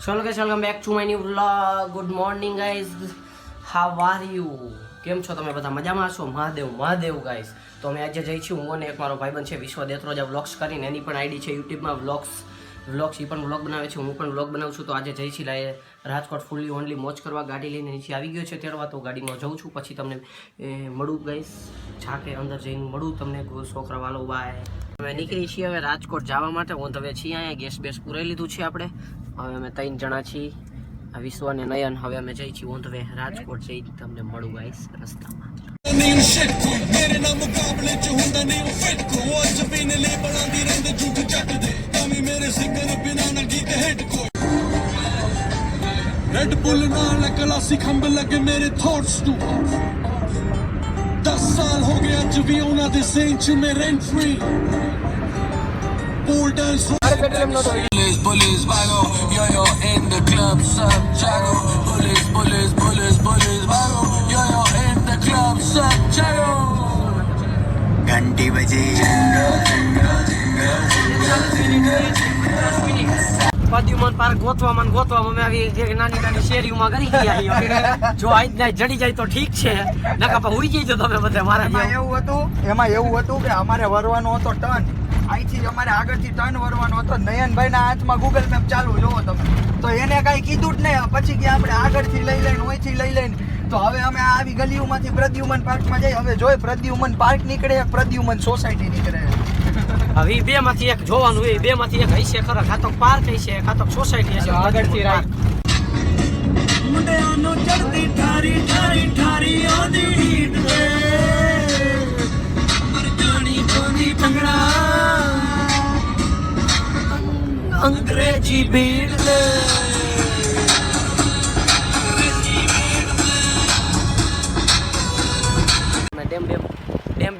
So guys, welcome back to my new vlog. Good morning guys. How are you? કેમ છો તમે બધા મજામાં છો? મહાદેવ ગાઈસ. તો અમે આજે જઈ છીએ હું અને એક મારો ભાઈબંધ છે વિશ્વ દેત્રોજા વ્લોગ્સ કરીને, એની પણ આઈડી છે યુટ્યુબમાં વ્લોગ્સ એ પણ વ્લોગ બનાવે છે, હું પણ વ્લોગ બનાવું છું. તો આજે જઈ છીએ રાજકોટ ફૂલ્લી ઓનલી મોજ કરવા. ગાડી લઈને નીચે આવી ગયો છે તેડવા, તો ગાડીમાં જઉં છું, પછી તમને મળું ગાઈસ. છાકે અંદર જઈને મળું તમને. છોકરા વાલો બાય. અમે નીકળી છીએ હવે રાજકોટ જવા માટે. હું હવે છીએ અહીંયા ગેસ બેસ પૂરાઈ લીધું છે આપણે. હવે અમે 3 જણા છીએ, વિશ્વ અને નયન. હવે અમે જઈ છીએ હું હવે રાજકોટ જઈ તમને મળું ગાઈસ રસ્તામાં. रेड बुल नाल क्लासी खंब लगे मेरे थॉट्स टू 10 साल हो गया जब भी ओना दे सेंच में rent free pool dance police vago yo yo in the club sub jago police vago yo yo in the club sub jago घंटी बजे પદ્યુમન પાર્ક ગોતવામાં અમે આવી એક નાની શેરીમાં કરી ગયા. જો આજ ના જડી જાય તો ઠીક છે, નકા પા હુઈ જઈજો તમે બધા મારા. એમાં એવું હતું કે અમારે વરવાનો હતો ટર્ન, અહીંથી અમારે આગળથી ટર્ન વરવાનો હતો. નયનભાઈના હાથમાં ગૂગલ મેપ ચાલુ જોવો તમે, તો એને કાંઈ કીધું જ નહીં. પછી કે આપણે આગળથી લઈ લઈને અહીંથી લઈ લઈને, તો હવે અમે આવી ગલીઓમાંથી પ્રદ્યુમન પાર્કમાં જઈએ. હવે જોઈ પ્રદ્યુમન પાર્ક નીકળે, પ્રદ્યુમન સોસાયટી નીકળે. હવે બે માંથી એક જોવાનું હોય, બે માંથી એક હશે ખરા. કાં તો પાર્ક હશે, કાં તો સોસાયટી હશે. આગળથી રાઈટ મુંડેનો ચડતી ઠારી ઠારી ઠારી ઓદી હીટ રે મરજાની કોની ભંગડા અંગ્રેજી ભીડ લે.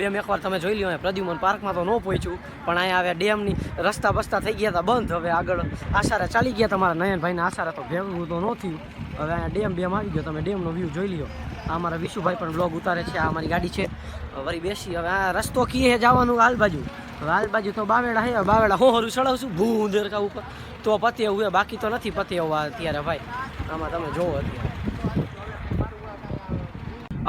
ડેમ એકવાર તમે જોઈ લ્યો. પ્રદ્યુમન પાર્કમાં તો ન પહોંચ્યું, પણ અહીંયા હવે ડેમની રસ્તા બસ્તા થઈ ગયા હતા બંધ. હવે આગળ આસારા ચાલી ગયા. તમારા નયનભાઈને આસારા તો ભેગું તો ન થયું. હવે અહીંયા ડેમ આવી ગયો. તમે ડેમનો વ્યૂ જોઈ લ્યો. આ અમારા વિશુભાઈ પણ બ્લોગ ઉતારે છે. આ અમારી ગાડી છે. વળી બેસી હવે આ રસ્તો કીએ જવાનું હાલ બાજુ. હવે હાલ બાજુ તો બાવેડા હે. બાવેડા હું હરું ચડાવશું ભૂંદર કા ઉપર તો પતે એવું હોય, બાકી તો નથી પતે એવું અત્યારે ભાઈ. આમાં તમે જોવો અત્યારે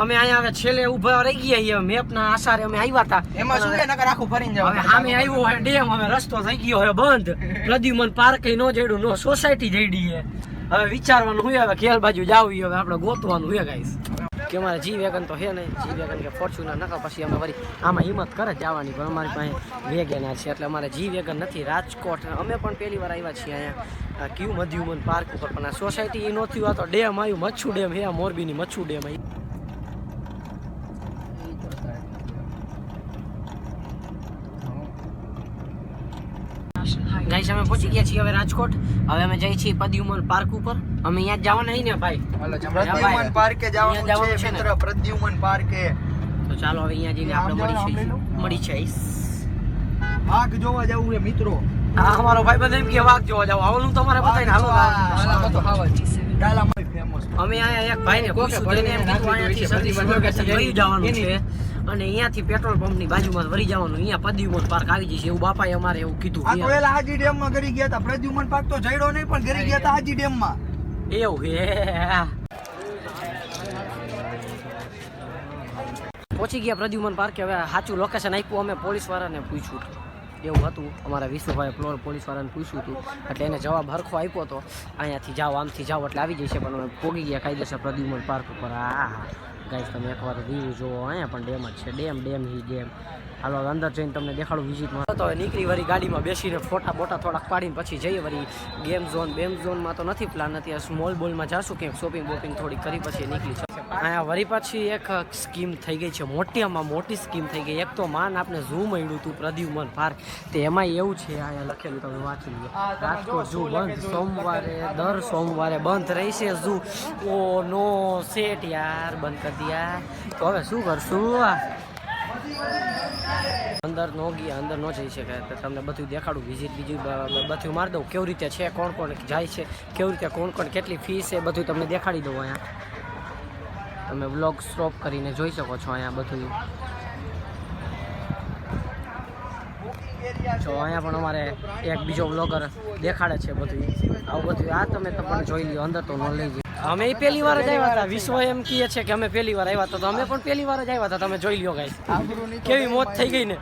અમે અહીંયા હવે છેલ્લે ઉભા રહી ગયા મેપના આસારે અમે આવ્યા હતા. એમાં શું કે નકર આખું ફરીને જાવ. હવે સામે આવ્યો હોય ડેમ. હવે રસ્તો થઈ ગયો હવે બંધ. પ્રદ્યુમન પાર્ક નો જડ્યું, નો સોસાયટી જડી છે. હવે વિચારવાનું હોય હવે ખેલ બાજુ જાવ. હવે આપણે ગોતવાનું હોય ગાઈસ કે અમારે જી વેગન તો હે નહીં. જી વેગન કે ફોર્ચ્યુનર નકા પછી અમે વળી આમાં હિંમત કરે જવાની, પણ અમારી પાસે વેગેનાર છે એટલે અમારે જી વેગન નથી. રાજકોટ અમે પણ પહેલી વાર આવ્યા છીએ અહીંયા ક્યુ મધ્યુમન પાર્ક ઉપર, પણ આ સોસાયટી એ નહોતી. આ તો ડેમ આવ્યું, મચ્છુ ડેમ હે, મોરબીની મચ્છુ ડેમ આવી. ગાઈસ અમે પહોંચી ગયા છીએ હવે રાજકોટ. હવે અમે જઈએ છીએ પ્રદ્યુમન પાર્ક ઉપર. અમે અહીંયા જ જવાના નહીં ને ભાઈ? પ્રદ્યુમન પાર્કે જવાનું છે મિત્ર, પ્રદ્યુમન પાર્કે. તો ચાલો હવે અહીંયા જઈને આપણે મળી જઈશ. વાઘ જોવા જવું છે મિત્રો. હા, અમારો ભાઈબંધ એમ કે વાઘ જોવા જાવ. આવવાનું તમારે બતાવીને હાલો. અમે અહીંયા એક ભાઈને પૂછ્યું, તેને એમ કીધું અહીંયાથી સર્વિસ વહી જવાનું છે અને અહીંયાથી પેટ્રોલ પંપની બાજુમાં વળી જવાનું. અહીંયા પ્રદ્યુમન પાર્ક આવી જશે એવું બાપાએ અમારે એવું કીધું. આ તો એલા હાજી ડેમમાં ગરી ગયા હતા. પ્રદ્યુમન પાર્ક તો જઈડો નહીં, પણ ગરી ગયા હતા હાજી ડેમમાં. એવું હે. પહોંચી ગયા પ્રદ્યુમન પાર્કે. હવે સાચું લોકેશન આપ્યું. અમે પોલીસ વાળાને પૂછ્યું એવું હતું. અમારા વિશ્વભાઈ ફ્લોર પોલીસ વાળાને પૂછ્યું હતું એટલે એને જવાબ હરખો આપ્યો હતો. અહીંયાથી જાઓ, આમથી જાઓ એટલે આવી જશે. પણ અમે પોગી ગયા કાયદેસર પ્રદ્યુમન પાર્ક ઉપર. હા ગાઈસ તમે એકવાર વ્યૂ જોવો. અહીંયા પણ ડેમ જ છે. ડેમ. હાલો અંદર જઈને તમને દેખાડું વિઝિટમાં. તો હવે નીકળી વળી ગાડીમાં બેસીને ફોટા બોટા થોડાક પાડીને પછી જઈએ વળી ગેમ ઝોનમાં તો નથી પ્લાન. અત્યારે સ્મોલ બોલમાં જાશું ક્યાંક શોપિંગ થોડી કરી પછી નીકળી છે. અહીંયા વળી પાછી એક સ્કીમ થઈ ગઈ છે, મોટીમાં મોટી સ્કીમ થઈ ગઈ. એક તો માન આપણે ઝૂ મળ્યું હતું પ્રદ્યુમન પાર્ક, તે એમાં એવું છે અહીંયા લખેલું તમે વાંચી લો. રાજકોટ ઝૂ બંધ દર સોમવારે બંધ રહેશે ઝૂ. ઓ નો સેટ યાર, બંધ કરી દિયા. તો હવે શું કરશું? અંદર ન જઈ શકાય. તો તમને બધું દેખાડું, વિઝિટ બીજું બધું મારી દઉં. કેવી રીતે છે, કોણ જાય છે, કેવી રીતે કોણ કેટલી ફીસ છે બધું તમને દેખાડી દઉં. અહીંયા તમે વ્લોગ સ્ટોપ કરીને જોઈ શકો છો. અહીંયા બધું જો અહીંયા પણ અમારે એક બીજો બ્લોગર દેખાડે છે બધું આવું બધું. આ તમે પણ જોઈ લ્યો, અંદર તો ન લઈ જાય. અમે એ પહેલી વાર જ આવ્યા હતા. વિશ્વ એમ કહે છે કે અમે પહેલી વાર આવ્યા હતા, તો અમે પણ પહેલી વાર જ આવ્યા હતા. તમે જોઈ લ્યો ગાઈસ, કેવી મોજ થઈ ગઈ ને,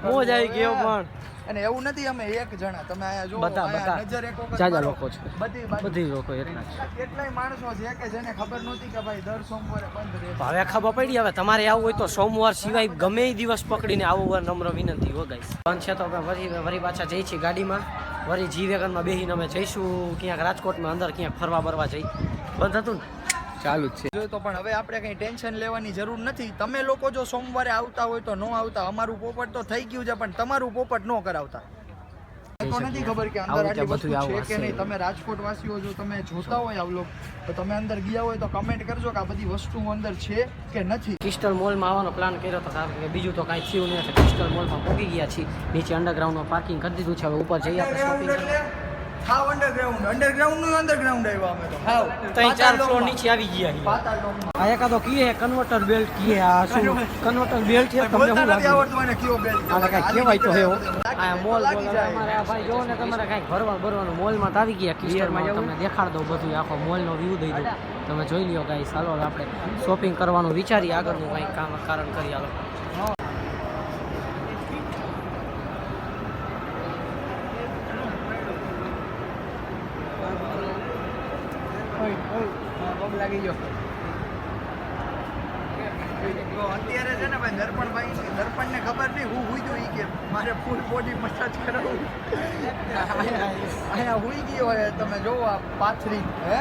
મોજ આવી ગયો. પણ અને એવું નથી અમે એક જણા, તમે આયા જો બધા નજર એક વખત જાજા મારો. લોકો છે, બધી બધી લોકો એટલા જ. કેટલાય માણસો છે કે જેને ખબર નહોતી કે ભાઈ દર સોમવારે બંધ રહે. હવે ખબર પડી. હવે તમારે આવવું હોય તો સોમવાર સિવાય ગમે એ દિવસ પકડીને આવવું, નમ્ર વિનંતી હો ગાઈસ. બંધ છે તો અમે વરી પાછા જઈ છીએ ગાડીમાં, વરી જી વેગનમાં બેસીને અમે જઈશું ક્યાંક રાજકોટમાં અંદર ક્યાંક ફરવા બરવા જઈ. બંધ હતું ને, ચાલુ જ છે. જો તો પણ હવે આપણે કઈ ટેન્શન લેવાની જરૂર નથી. તમે લોકો જો સોમવારે આવતા હોય તો ન આવતા, અમારું પોપટ તો થઈ ગયું છે પણ તમારું પોપટ ન કરાવતા. તો નથી ખબર કે અંદર આટલી વસ્તુ છે કે નહીં. તમે રાજકોટ વાસીઓ જો તમે જોતા હોય આ વ્લોગ, તો તમે અંદર ગયા હોય તો કમેન્ટ કરજો કે આ બધી વસ્તુઓ અંદર છે કે નથી. ક્રિસ્ટલ મોલમાં આવવાનો પ્લાન કર્યો હતો, કારણ કે બીજું તો કાંઈ થયું નહીં. ક્રિસ્ટલ મોલમાં પહોંચી ગયા છીએ. નીચે અંડરગ્રાઉન્ડમાં પાર્કિંગ કરી દીધું છે. હવે ઉપર જઈએ આપણે શોપિંગ. હાવ અંડરગ્રાઉન્ડ નું અંડરગ્રાઉન્ડ આવ્યા અમે તો. હાવ 3-4 ફ્લોર નીચે આવી ગયા છીએ. પાતાળ લોકમાં. આ એકાદો કીએ કન્વર્ટર બેલ્ટ કીએ. આ શું કન્વર્ટર બેલ્ટ છે? તમને બોલતા શું નથી લાગે? આવડતું એને કયો બેલ્ટ આને કાંઈ કહેવાય તો હે હો. આ મોલ લાગી જાય. અમારે આ ભાઈ જોવો ને, તમારે કાંઈક ભરવાનું મોલમાં તો આવી ગયા. ક્લિયરમાં તમને દેખાડ દઉં બધું, આખો મોલનો વ્યૂ દઈ દઉં, તમે જોઈ લ્યો ગાઈસ. ચાલો હવે આપણે શોપિંગ કરવાનું વિચારીએ, આગળનું કંઈક કારણ કરી. હાલો લાગી ગયો. અત્યારે છે ને ભાઈ દર્પણને ખબર નહીં હું હુઈ ગયો ઈ કે મારે ફૂલ બોડી મસાજ કરાવવું. અહીંયા હુઈ ગયો હોય તમે જોવો આ પાથરી હે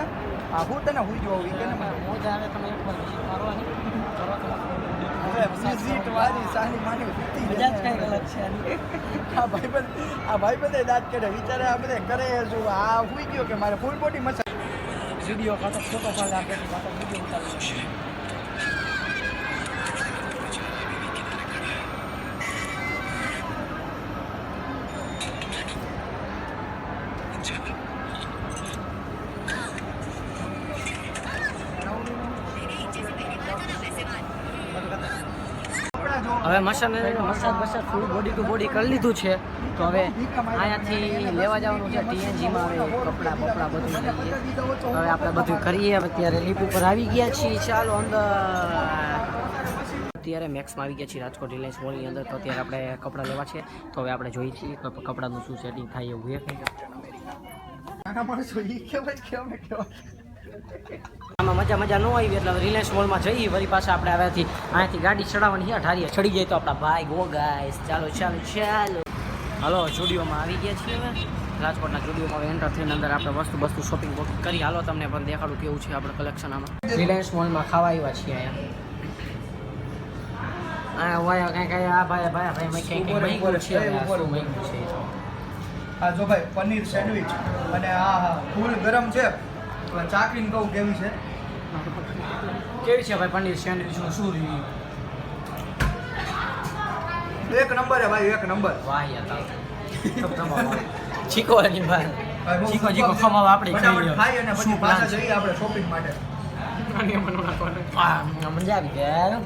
આ હું તને હુઈ ગયો ઈ કે ને મને મોજા આવે તમે એકવાર વિઝિટ મારવાની કરો તો હવે વિઝિટ વાળી સાની માની હુતી મજા જ કંઈક અલગ છે આની. આ ભાઈબંધે દાંત કાઢે વિચારે આ બધે કરે શું આ હુઈ ગયો કે મારે ફૂલ બોડી મસાજ. વિડીયો કાં તો ફોટો પાડે આપણે, કાં તો વિડીયો ઉતારીએ. હવે massage full body to body કરી લીધું છે. તો હવે અહીંયાથી લેવા જવાનું છે ટીએનજીમાં. હવે કપડાં બપડા બધું લઈએ. હવે આપણે બધું કરીએ. અત્યારે લીપ ઉપર આવી ગયા છીએ. ચાલો અંદર. અત્યારે મેક્સમાં આવી ગયા છીએ, રાજકોટ રિલાયન્સ મોલની અંદર. તો અત્યારે આપણે કપડાં લેવા છે. તો હવે આપણે જોઈએ છીએ કપડાનું શું સેટિંગ થાય એવું. આમાં મજા ન આવી એટલે રિલાયન્સ મોલમાં જઈએ. વળી પાછા આપણે અહીંયાથી ગાડી ચડાવવાની છે. ઠારીએ ચડી જાય તો આપણા ભાઈ ગો ગાઈસ. ચાલો હાલો સ્ટુડિયોમાં આવી ગયા છીએ. હવે રાજકોટના સ્ટુડિયોમાં એન્ટર થઈને અંદર આપણે વસ્તુ શોપિંગ કરી. હાલો તમને પણ દેખાડું કેવું છે આપણે કલેક્શન. આમાં રિલાયન્સ મોલમાં ખાવા આવ્યા છીએ. અહીંયા વાયા કંઈક આ ભાઈ મેં કંઈક મહિગું છે. હા જો ભાઈ પનીર સેન્ડવિચ અને આ ફૂલ ગરમ છે. ચાખીને કહું કેવી છે. કેવી છે ભાઈ પનીર સેન્ડવિચનું શું રિવ્યુ? એક નંબર હે ભાઈ, એક નંબર. વાહ યાર ચીકો ની ભાઈ ચીકો ખમાવ આપણે ફટાફટ ખાઈ અને પછી પાછા જઈએ આપણે શોપિંગ માટે. મજા આવી ગયા.